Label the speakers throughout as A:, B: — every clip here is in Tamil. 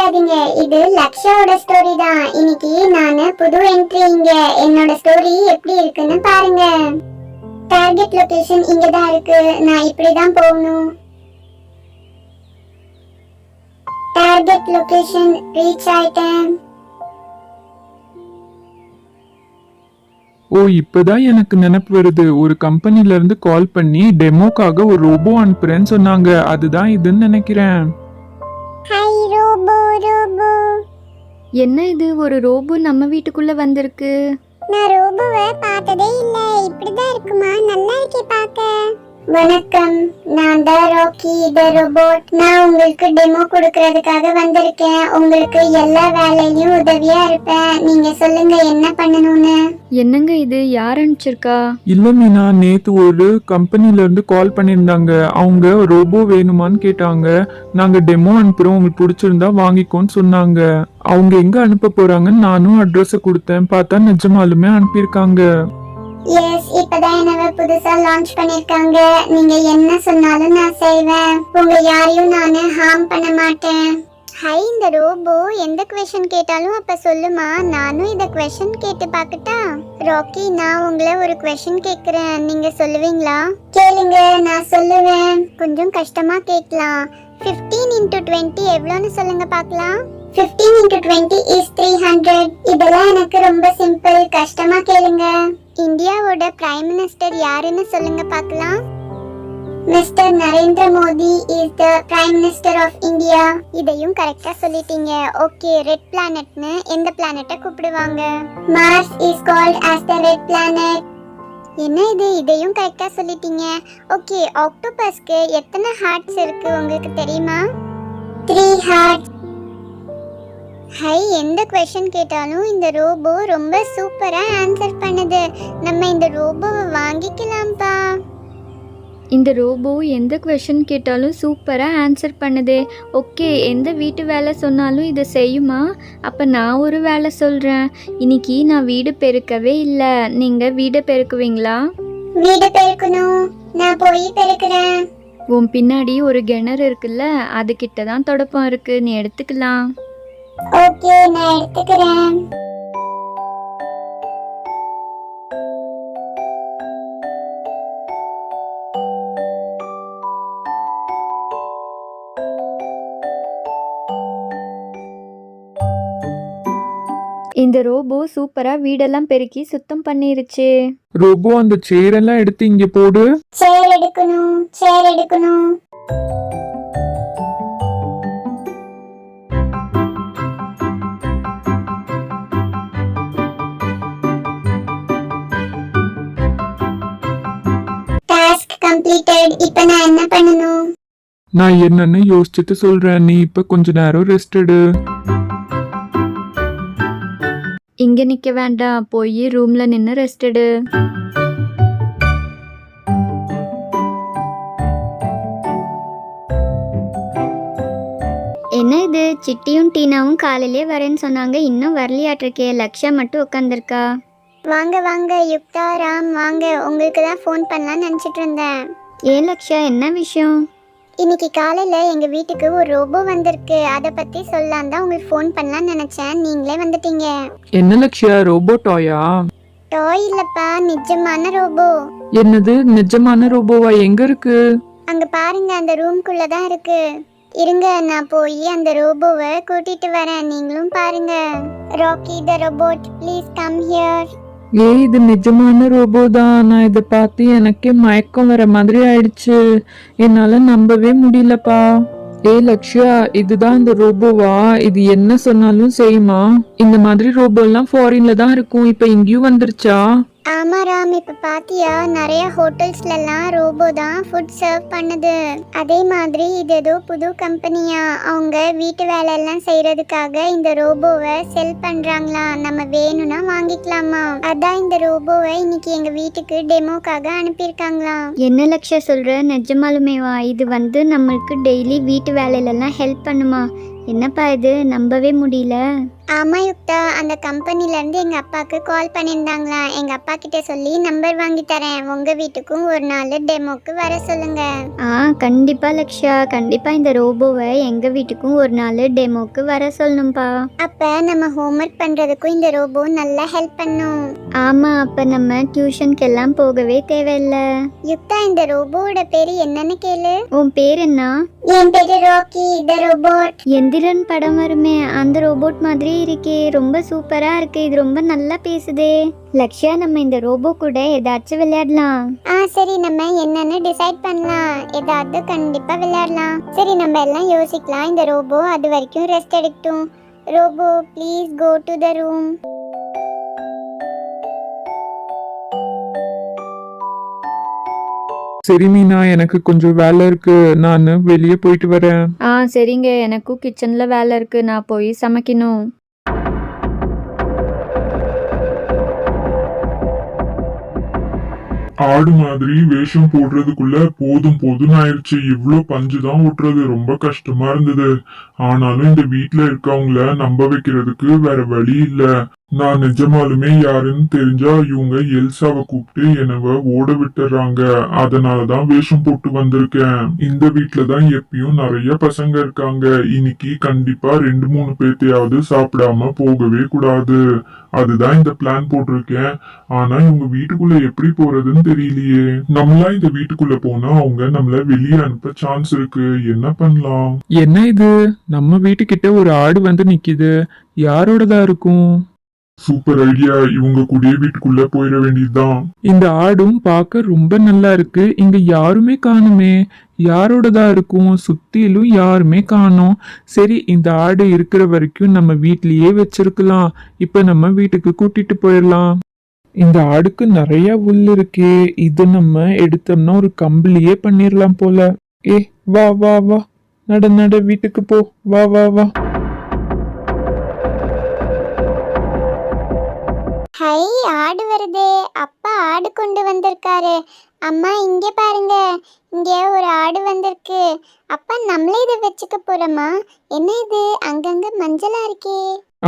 A: கவலைப்படாதீங்க, இது லக்ஷாவோட ஸ்டோரி தான். இன்னைக்கு நானு புது என்ட்ரி இங்க. என்னோட ஸ்டோரி எப்படி இருக்குன்னு பாருங்க. டார்கெட் லொகேஷன் இங்க தான் இருக்கு. நான் இப்படி தான் போகணும். டார்கெட் லொகேஷன் ரீச் ஆயிட்டேன்.
B: ஓ, இப்பதான் எனக்கு நினைப்பு வருது. ஒரு கம்பெனில இருந்து கால் பண்ணி டெமோக்காக ஒரு ரோபோ அனுப்புறேன்னு சொன்னாங்க. அதுதான் இதுன்னு நினைக்கிறேன்.
A: Hi robo.
C: என்ன இது, ஒரு ரோபோ நம்ம வீட்டுக்குள்ள வந்திருக்கு?
A: நான் ரோபோவை பார்த்ததே இல்ல. இப்படிதான் இருக்குமா? நல்லா இருக்கே பார்க்க. வணக்கம், நான் தான் ராக்கி த ரோபோட். நான் உங்களுக்கு டெமோ கொடுக்கறதுக்காக வந்திருக்கேன். உங்களுக்கு எல்லா வேலையிலயும் உதவியா இருப்பேன். நீங்க சொல்லுங்க என்ன பண்ணணும்னு.
C: என்னங்க இது, யார் அனுப்பிச்சிருக்கா?
B: இல்ல மீனா, நேத்து ஒரு கம்பெனில இருந்து கால் பண்ணியிருந்தாங்க. அவங்க ரோபோ வேணுமான்னு கேட்டாங்க. நாங்க டெமோ அனுப்புறோம், உங்களுக்கு பிடிச்சிருந்தா வாங்கிக்கோன்னு சொன்னாங்க. அவங்க எங்க அனுப்ப போறாங்கன்னு நானும் அட்ரஸ் கொடுத்தேன். பார்த்தா நிஜமாலுமே அனுப்பியிருக்காங்க.
A: எஸ், இப்பதான் என்னவ புதுசா லான்ச் பண்ணிருக்காங்க. நீங்க என்ன சொன்னாலும் நான் செய்வேன். உங்க யாரையும் நானு ஹார்ம் பண்ண மாட்டேன். ஹை, இந்த ரோபோ எந்த क्वेश्चन கேட்டாலும் அப்ப சொல்லுமா. நானும் இத क्वेश्चन கேட்டு பார்க்கட்டா? ராக்கி, நான் உங்களை ஒரு क्वेश्चन கேக்குறேன், நீங்க சொல்லுவீங்களா? கேளுங்க, நான் சொல்லுவேன். கொஞ்சம் கஷ்டமா கேட்கலாம். 15 into 20 எவ்வளவுன்னு சொல்லுங்க பார்க்கலாம். 15 into 20 is 300. இதெல்லாம் எனக்கு ரொம்ப சிம்பிள். கஷ்டமா கேளுங்க. இந்தியாவோட பிரைம் மினிஸ்டர் யாருன்னு சொல்லுங்க பார்க்கலாம். Mister Narendra Modi is the prime minister of India. இதையும் கரெக்டா சொல்லிட்டீங்க. ஓகே, ரெட் பிளானட்னு எந்த பிளானட்டை கூப்பிடுவாங்க? Mars is called as the red planet. என்ன இது, இதையும் கரெக்டா சொல்லிட்டீங்க. ஓகே, ஆக்டோபஸ்க்கு எத்தனை ஹார்ட்ஸ் இருக்கு உங்களுக்கு தெரியுமா? 3 ஹார்ட்ஸ். ஹை, எந்த क्वेश्चन கேட்டாலும் இந்த ரோபோ ரொம்ப சூப்பரா ஆன்சர் பண்ணுது. நம்ம இந்த ரோபோவை வாங்கிக்கலாம்ப்பா.
C: இந்த ரோபோ எந்த क्वेश्चन கேட்டாலும் சூப்பராக ஆன்சர் பண்ணுதே. ஓகே, எந்த வீட்டு வேலை சொன்னாலும் இதை செய்யுமா? அப்போ நான் ஒரு வேலை சொல்கிறேன். இன்னைக்கு நான் வீடு பெருக்கவே இல்லை, நீங்கள் வீடை பெருக்குவீங்களா?
A: வீடு பெருக்கணும், நான் போய் பெருக்கிறேன்.
C: உன் பின்னாடி ஒரு கிணறு இருக்குல்ல, அதுக்கிட்ட தான் தொடப்பம் இருக்கு, நீ எடுத்துக்கலாம்.
A: ஓகே, நான் எடுத்துக்கிறேன்.
C: இந்த ரோபோ சூப்பராக வீடெல்லாம் பெருக்கி சுத்தம் பண்ணிருச்சு.
B: ரோபோ, அந்த சேரெல்லாம் எடுத்து இங்க போடு.
A: சேர் எடுக்கணும். Task completed. இப்போ நான் என்ன பண்ணணும்?
B: நான் என்னன்னு யோசிச்சுட்டு சொல்றேன். நீ இப்ப கொஞ்ச நேரம் ரெஸ்ட் எடு.
C: இங்கே நிற்க வேண்டாம், போய் ரூமில் நின்று ரெஸ்ட் எடு.
D: என்ன இது, சிட்டியும் டீனாவும் காலையிலே வரேன்னு சொன்னாங்க, இன்னும் வரலையாட்டிருக்கே. லக்ஷா மட்டும் உட்காந்துருக்கா.
A: வாங்க யுக்தா, ராம் வாங்க. உங்களுக்கு தான் ஃபோன் பண்ணலாம்னு நினச்சிட்டு இருந்தேன்.
D: ஏன் லக்ஷா, என்ன விஷயம்?
A: இன்னைக்கு காலையில எங்க வீட்டுக்கு ஒரு ரோபோ வந்திருக்கு. அதை பத்தி சொல்லலாம் தான் உங்களுக்கு ஃபோன் பண்ணலாம்னு நினைச்சேன். நீங்களே வந்துட்டீங்க.
B: என்ன லக்ஷ்யா, ரோபோ டாயா?
A: டாய் இல்லப்பா, நிஜமான ரோபோ.
B: என்னது, நிஜமான ரோபோவா? எங்க இருக்கு?
A: அங்க பாருங்க, அந்த ரூம்குள்ள தான் இருக்கு. இருங்க, நான் போய் அந்த ரோபோவை கூட்டிட்டு வரேன், நீங்களும் பாருங்க. Rocky the robot, please come here.
B: ஏய், இது நிஜமான ரோபோ தான். நான் இதை பார்த்து எனக்கே மயக்கம் வர மாதிரி ஆயிடுச்சு. என்னால நம்பவே முடியலப்பா. ஏய் லக்ஷ்யா, இதுதான் இந்த ரோபோவா? இது என்ன சொன்னாலும் செய்யுமா? இந்த மாதிரி ரோபோ எல்லாம் ஃபாரின்ல தான் இருக்கும், இப்ப இங்கேயும் வந்துருச்சா?
A: ஆமா ராம், இப்ப பாத்தியா நிறைய ஹோட்டல்ஸ்ல எல்லாம் ரோபோ தான் ஃபுட் சர்வ் பண்ணுது. அதே மாதிரி இது ஏதோ புது கம்பெனியா, அவங்க வீட்டு வேலை எல்லாம் செய்யறதுக்காக இந்த ரோபோவை செல் பண்றாங்களாம். நம்ம வேணும்னா வாங்கிக்கலாமா. அதான் இந்த ரோபோவை இன்னைக்கு எங்க வீட்டுக்கு டெமோக்காக அனுப்பியிருக்காங்களாம்.
D: என்ன லக்ஷா சொல்ற, நிஜமாலுமேவா? இது நம்மளுக்கு டெய்லி வீட்டு வேலையிலலாம் ஹெல்ப் பண்ணுமா? என்னப்பா இது, நம்பவே முடியல.
A: ஆமா யுக்தா, அந்த கம்பெனில இருந்து எங்க அப்பாக்கு கால் பண்ணியிருந்தாங்களா. எங்க அப்பா கிட்ட சொல்லி நம்பர் வாங்கி தரேன். உங்க வீட்டுக்கும் ஒரு நாள் டெமோக்கு வர சொல்லுங்க.
D: கண்டிப்பா லக்ஷயா, கண்டிப்பா இந்த ரோபோவை எங்க வீட்டுக்கும் ஒரு நாள் டெமோக்கு வர சொல்லணும்பா.
A: அப்ப நம்ம ஹோம்ஒர்க் பண்றதுக்கும் இந்த ரோபோ நல்லா ஹெல்ப் பண்ணும்.
D: ஆமா, அப்ப நம்ம டியூஷனுக்கு எல்லாம் போகவே தேவையில்லை.
A: யுக்தா, இந்த ரோபோவோட பேரு என்னன்னு கேளு.
D: உன் பேர் என்ன?
A: என் பேரு ராக்கி த ரோபோட்.
D: எந்திரன் படம் வருமே அந்த ரோபோட் மாதிரி இருக்கே, ரொம்ப சூப்பரா இருக்கு. இது ரொம்ப நல்லா பேசுதே. லக்ஷ்யா, நம்ம இந்த ரோபோ கூட ஏதாச்சும் விளையாடலாம்.
A: சரி, நம்ம என்னன்னு டிசைட் பண்ணலாம். ஏதாவது கண்டிப்பா விளையாடலாம். சரி, நம்ம எல்லாம் யோசிக்கலாம். இந்த ரோபோ அது வரைக்கும் ரெஸ்ட் எடுக்கட்டும். Robot please go to the room.
B: சரி மீனா, எனக்கு கொஞ்சம் வேலை இருக்கு, நான் வெளியே போயிட்டு வரேன்.
C: சரிங்க, எனக்கும் கிச்சனில் வேலை இருக்குது, நான் போய் சமைக்கணும்.
E: ஆடு மாதிரி வேஷம் போடுறதுக்குள்ள போதும் போதும்னு ஆயிடுச்சு. இவ்ளோ பஞ்சு தான் ஓட்டுறது ரொம்ப கஷ்டமா இருந்தது. ஆனாலும் இந்த வீட்ல இருக்கவங்கள நம்ப வைக்கிறதுக்கு வேற வழி இல்ல. நான் நிஜமாலுமே யாருன்னு தெரிஞ்சா இவங்க எல்சாவை கூப்பிட்டு என்னவ ஓட விட்டுறாங்க. அதனாலதான் வேஷம் போட்டு வந்திருக்கேன். இந்த வீட்டுலதான் எப்பயும் நிறைய பசங்க இருக்காங்க. இன்னைக்கு கண்டிப்பா 2-3 பேர்த்தையாவது சாப்பிடாம போகவே கூடாது. அதுதான் இந்த பிளான் போட்டிருக்கேன். ஆனா இவங்க வீட்டுக்குள்ள எப்படி போறதுன்னு தெரியலையே. நம்மளா இந்த வீட்டுக்குள்ள போனா அவங்க நம்மள வெளியே அனுப்ப சான்ஸ் இருக்கு. என்ன பண்ணலாம்?
B: என்ன இது, நம்ம வீட்டுக்கிட்ட ஒரு ஆடு வந்து நிக்குது, யாரோடதா இருக்கும்?
E: Super idea. இவங்க கூடயே வீட்டுக்குள்ள போயிட வேண்டியதுதான்.
B: இந்த ஆடும் பார்க்க ரொம்ப நல்லா இருக்கு. இங்க யாருமே காணுமே, யாரோடதா இருக்கும்? சுத்திலும் யாருமே காணோம். சரி, இந்த ஆடு இருக்கிற வரைக்கும் நம்ம வீட்லயே வச்சிருக்கலாம். இப்ப நம்ம வீட்டுக்கு கூட்டிட்டு போயிடலாம். இந்த ஆடுக்கு நிறைய புல் இருக்கே, இது நம்ம எடுத்தோம்னா ஒரு கம்பளியே பண்ணிடலாம் போல. வா வா வா, நட வீட்டுக்கு போ, வா வா வா.
A: ஹை, ஆடு வருதே. அப்பா ஆடு கொண்டு வந்திருக்காரு. அம்மா இங்க பாருங்க, இங்க ஒரு ஆடு வந்திருக்கு. அப்பா நம்மளே இதை வச்சுக்க போறோமா? என்ன இது அங்கங்க மஞ்சளா இருக்கே?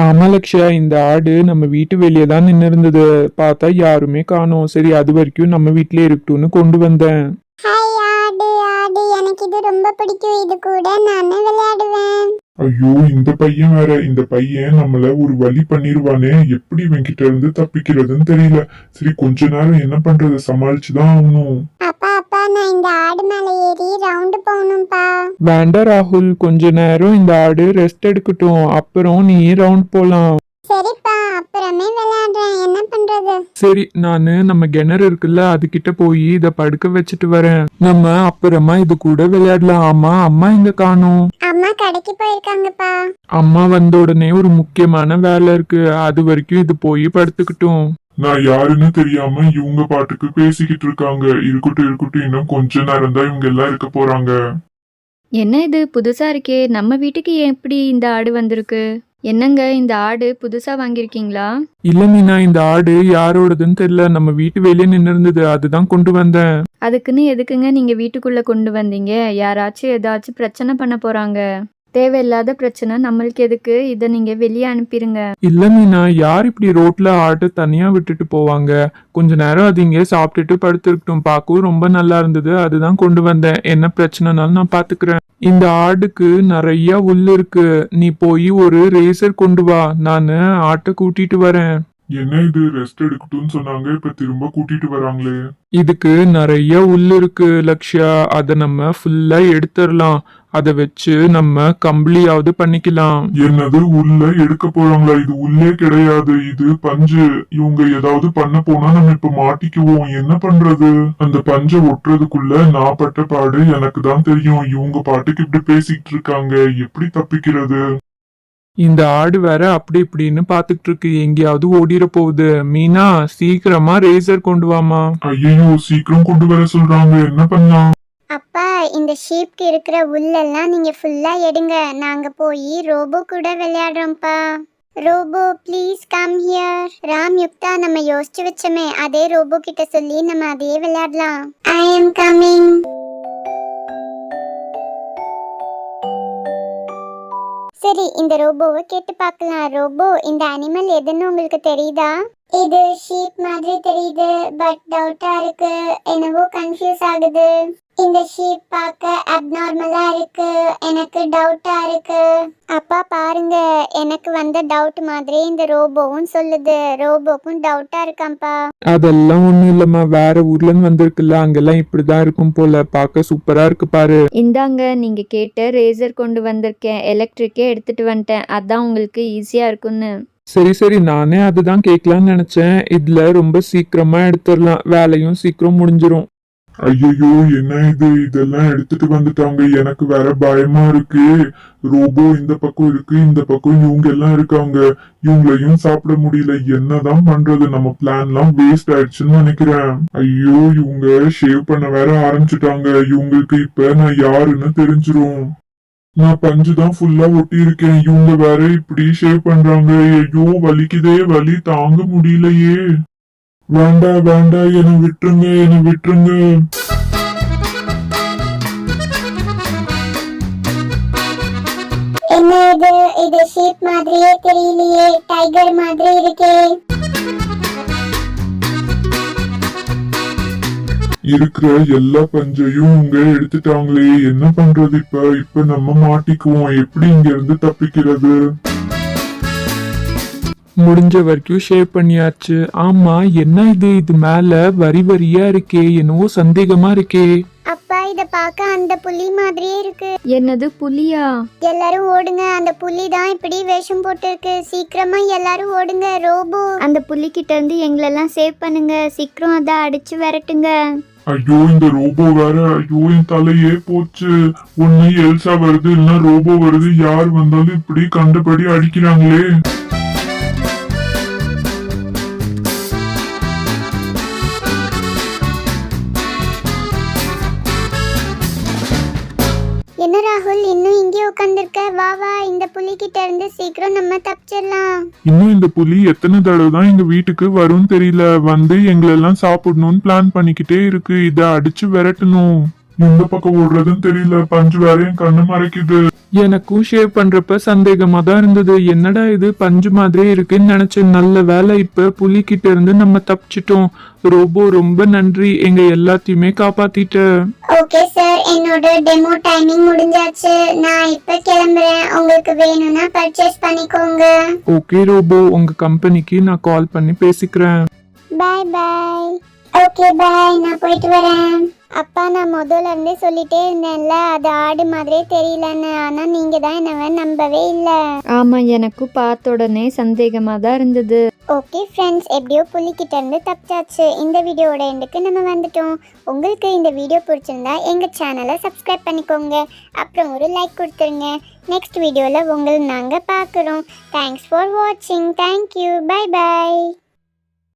B: ஆமா லக்ஷயா, இந்த ஆடு நம்ம வீட்டு வெளியே தான் நின்று இருந்தது. பார்த்தா யாருமே காணோம். சரி, அது வரைக்கும் நம்ம வீட்லயே இருக்கட்டும்னு கொண்டு வந்தேன்.
A: ஹாய், ஆடு ஆடு, எனக்கு இது ரொம்ப பிடிக்கும். இது கூட நானே விளையாடுவேன்.
E: ஐயோ, இந்த பையன் வேற. இந்த பையன் நம்மள ஒரு வழி பண்ணிருவானே. எப்படி இவன்கிட்ட இருந்து தப்பிக்கிறதுன்னு தெரியல. சரி, கொஞ்ச நேரம் என்ன பண்றது, சமாளிச்சுதான் ஆகணும்.
A: அப்பா அப்பா, நான் இந்த ஆடு மேல ஏறி ரவுண்டு போகணும்பா.
B: வேண்டாம் ராகுல், கொஞ்ச நேரம் இந்த ஆடு ரெஸ்ட் எடுக்கட்டும், அப்புறம் நீ ரவுண்ட் போலாம்.
A: சரிப்பா, அப்புறமே விளையாடுறேன். என்ன பண்றது?
B: சரி, நானு நம்ம கிணறு இருக்குல்ல, அதுகிட்ட போய் இத படுக்க வச்சுட்டு வரேன். நம்ம அப்புறமா இது கூட விளையாடலாம். ஆமா, அம்மா எங்க காணோம்?
A: அம்மா கடைக்கு போயிருக்காங்கப்பா.
B: அம்மா வந்த உடனே ஒரு முக்கியமான வேலை இருக்கு, அது வரைக்கும் இது போய் படுத்துக்கிட்டும்.
E: நான் யாருன்னு தெரியாம இவங்க பாட்டுக்கு பேசிக்கிட்டு இருக்காங்க. இருக்கட்டும், இன்னும் கொஞ்ச நேரம் தான் இவங்க எல்லாம் இருக்க போறாங்க.
C: என்ன இது புதுசாக இருக்கே, நம்ம வீட்டுக்கு எப்படி இந்த ஆடு வந்திருக்கு? என்னங்க, இந்த ஆடு புதுசாக வாங்கியிருக்கீங்களா?
B: இல்ல மீனா, இந்த ஆடு யாரோடதுன்னு தெரியல, நம்ம வீட்டு வெளியே நின்று இருந்தது, அதுதான் கொண்டு வந்தேன்.
C: அதுக்குன்னு எதுக்குங்க நீங்கள் வீட்டுக்குள்ளே கொண்டு வந்தீங்க? யாராச்சும் ஏதாச்சும் பிரச்சனை பண்ண போகிறாங்க. தேவையில்லாத பிரச்சனை நம்மளுக்கு எதுக்கு? இதை நீங்கள் வெளியே அனுப்பிடுங்க.
B: இல்ல மீனா, யார் இப்படி ரோட்ல ஆட்டை தனியா விட்டுட்டு போவாங்க? கொஞ்ச நேரம் அது இங்கே சாப்பிட்டுட்டு படுத்துருக்கட்டும். பார்க்கவும் ரொம்ப நல்லா இருந்தது, அதுதான் கொண்டு வந்தேன். என்ன பிரச்சனைனாலும் நான் பாத்துக்கிறேன். இந்த ஆடுக்கு நிறைய உள்ள இருக்கு, நீ போய் ஒரு ரேசர் கொண்டு வா, நானு ஆட்டை கூட்டிட்டு வரேன்.
E: என்ன இது, ரெஸ்ட் எடுக்கட்டும்னு சொன்னாங்க, இப்ப திரும்ப கூட்டிட்டு வராங்களே.
B: இதுக்கு நிறைய உள்ள இருக்கு லக்ஷ்யா, அதை நம்ம ஃபுல்லா எடுத்துடலாம். அதை வச்சு நம்ம கம்பளியாவது பண்ணிக்கலாம்.
E: என்னது, உள்ள எடுக்க போறாங்களா? இது உள்ளே கிடையாது, இது பஞ்சு. இவங்க ஏதாவது பண்ண போனா நம்ம இப்ப மாட்டிக்குவோம். என்ன பண்றது? அந்த பஞ்சை ஒட்டுறதுக்குள்ள நான் பட்ட பாடு எனக்கு தான் தெரியும். இவங்க பாட்டுக்கு இப்படி பேசிக்கிட்டு இருக்காங்க, எப்படி தப்பிக்கிறது?
B: இந்த ஆடு வேற அப்படி இப்படின்னு பாத்துக்கிட்டு இருக்கு, எங்கேயாவது ஓடிர போகுது. மீனா, சீக்கிரமா ரேசர் கொண்டு வாமா.
E: ஐயோ, சீக்கிரம் கொண்டு வர சொல்றாங்க, என்ன பண்ணலாம்?
A: அப்பா, இந்த ஷீப்க்கு இருக்கிற உள்ளெல்லாம் நீங்க ஃபுல்லா எடுங்க. நாங்க போய் ரோபோ கூட விளையாடுறோம்ப்பா. Robot please come here. Ram, Yuktha, நம்ம யோசிச்சு வச்சோமே அதே ரோபோ கிட்ட சொல்லி நம்ம அதையே விளையாடலாம். ஐ அம் கமிங். சரி இந்த ரோபோவை கேட்டு பார்க்கலாம். ரோபோ, இந்த அனிமல் எதுன்னு உங்களுக்கு தெரியுதா? இது ஷீப் மாதிரி தெரியுது, பட் டவுட்டா இருக்கு. என்னவோ கன்ஃபியூஸ் ஆகுது. இந்த ஷீப் பார்க்க அப்நார்மலா இருக்கு. எனக்கு டவுட்டா இருக்கு. அப்பா பாருங்க, எனக்கு வந்த டவுட் மாதிரி இந்த ரோபோவும் சொல்லுது. ரோபோக்கும் டவுட்டா இருக்காம்ப்பா.
B: அதெல்லாம் ஒண்ணும் இல்லம்மா, வேற ஊர்ல இருந்து வந்திருக்குல்ல, அங்கெல்லாம் இப்படிதான் இருக்கும் போல. பார்க்க சூப்பரா இருக்கு பாரு.
C: இந்தாங்க நீங்கள் கேட்ட ரேசர் கொண்டு வந்திருக்கேன். எலக்ட்ரிக்கே எடுத்துகிட்டு வந்துட்டேன். அதான் உங்களுக்கு ஈஸியாக இருக்குன்னு.
B: சரி சரி, நானே அதுதான் கேட்கலான்னு நினைச்சேன். இதுல ரொம்ப சீக்கிரமா எடுத்துடலாம், வேலையும் சீக்கிரம் முடிஞ்சிரும்.
E: ஐயோ, என்ன இது? இதெல்லாம் எடுத்துட்டு வந்துட்டாங்க. எனக்கு வேற பயமா இருக்கு. ரோபோ இந்த பக்கம் இருக்கு, இந்த பக்கம் இவங்க எல்லாம் இருக்காங்க. இவங்களையும் சாப்பிட முடியல. என்னதான் பண்றது? நம்ம பிளான் எல்லாம் வேஸ்ட் ஆயிடுச்சுன்னு நினைக்கிறேன். ஐயோ, இவங்க ஷேவ் பண்ண வேற ஆரம்பிச்சுட்டாங்க. இவங்களுக்கு இப்ப நான் யாருன்னு தெரிஞ்சிரும். நான் பஞ்சு தான் ஃபுல்லா ஒட்டி இருக்கேன். இவங்க வேற இப்படி ஷேவ் பண்றாங்க. ஐயோ, வலிக்குதே, வலி தாங்க முடியலையே. வேண்டாம் வேண்டாம், என்னை விட்டுருங்க, என்னை விட்டுருங்க.
A: என்ன இது? இது ஷீப் மாதிரியே தெரியலையே, டைகர் மாதிரி இருக்கே.
E: இருக்கிற எல்லா பஞ்சையும் இவங்க எடுத்துட்டாங்களே. என்ன பண்றது இப்ப? இப்ப நம்ம மாட்டிக்குவோம். எப்படி இங்க இருந்து தப்பிக்கிறது?
B: முடிஞ்ச வரைக்கும் ஷேவ் பண்ணியாச்சு. ஆமா, என்ன இது? இது மேல வரி வரியா இருக்கே, என்னவோ சந்தேகமா இருக்கே.
A: அப்பா, இத பார்க்க அந்த புலி மாதிரியே இருக்கு.
C: என்னது புலியா?
A: எல்லாரும் ஓடுங்க, அந்த புலி தான் இப்படி வேஷம் போட்டிருக்கு. சீக்கிரமா எல்லாரும் ஓடுங்க. ரோபோ,
D: அந்த புலிக்கிட்ட இருந்து எங்களெல்லாம் சேவ் பண்ணுங்க. சீக்கிரம் அதை அடிச்சு விரட்டுங்க.
E: ஐயோ, இந்த ரோபோ வேற. ஐயோ, என் தலையே போச்சு. ஒண்ணு எல்சா வருது, இல்லைன்னா ரோபோ வருது. யார் வந்தாலும் இப்படி கண்டபடி அடிக்கிறாங்களே.
A: என்ன ராகுல், இன்னும் இங்கே உட்காந்துருக்க? வா வா, இந்த புலி கிட்ட இருந்து சீக்கிரம் நம்ம தப்பிச்சிடலாம்.
E: இன்னும் இந்த புலி எத்தனை தடவை தான் எங்க வீட்டுக்கு வரும்னு தெரியல. வந்து எங்களெல்லாம் சாப்பிடணும்னு பிளான் பண்ணிக்கிட்டே இருக்கு. இத அடிச்சு விரட்டணும். எந்த பக்கம் ஓடுறதுன்னு தெரியல. பஞ்சு வேற என் கண்ணு மறைக்குது.
B: எனக்கும் ஷேவ் பண்றப்ப சந்தேகமா தான் இருந்தது. என்னடா இது பஞ்சு மாதிரி இருக்குன்னு நினைச்சேன். நல்ல வேலை, இப்ப புலி கிட்ட இருந்து நம்ம தப்பிச்சிட்டோம். ரோபோ, ரொம்ப நன்றி, எங்க எல்லாத்தையுமே காப்பாத்திட்ட.
A: ஓகே சார், என்னோட டெமோ டைமிங் முடிஞ்சாச்சு. நான் இப்ப கிளம்புறேன். உங்களுக்கு வேணும்னா பர்ச்சேஸ் பண்ணிக்கோங்க.
B: ஓகே ரோபோ, உங்க கம்பெனிக்கு நான் கால் பண்ணி பேசிக்கிறேன்.
A: பாய் பாய். ஓகே பாய், நான் போயிட்டு வரேன். அப்பா, நான் முதல்ல இருந்தே சொல்லிட்டே இருந்தேன்ல, அது ஆடு மாதிரியே தெரியலன்னு. ஆனா நீங்க தான் என்ன நம்பவே இல்லை.
C: ஆமாம், எனக்கும் பார்த்த உடனே சந்தேகமாக தான் இருந்தது.
A: ஓகே ஃப்ரெண்ட்ஸ், எப்படியோ புலிக்கிட்ட இருந்து தப்பிச்சாச்சு. இந்த வீடியோட எண்டுக்கு நம்ம வந்துட்டோம். உங்களுக்கு இந்த வீடியோ பிடிச்சிருந்தா எங்கள் சேனலை சப்ஸ்கிரைப் பண்ணிக்கோங்க. அப்புறம் ஒரு லைக் கொடுத்துருங்க. நெக்ஸ்ட் வீடியோவில் உங்களை நாங்கள் பார்க்குறோம். தேங்க்ஸ் ஃபார் வாட்சிங். தேங்க்யூ. Bye bye.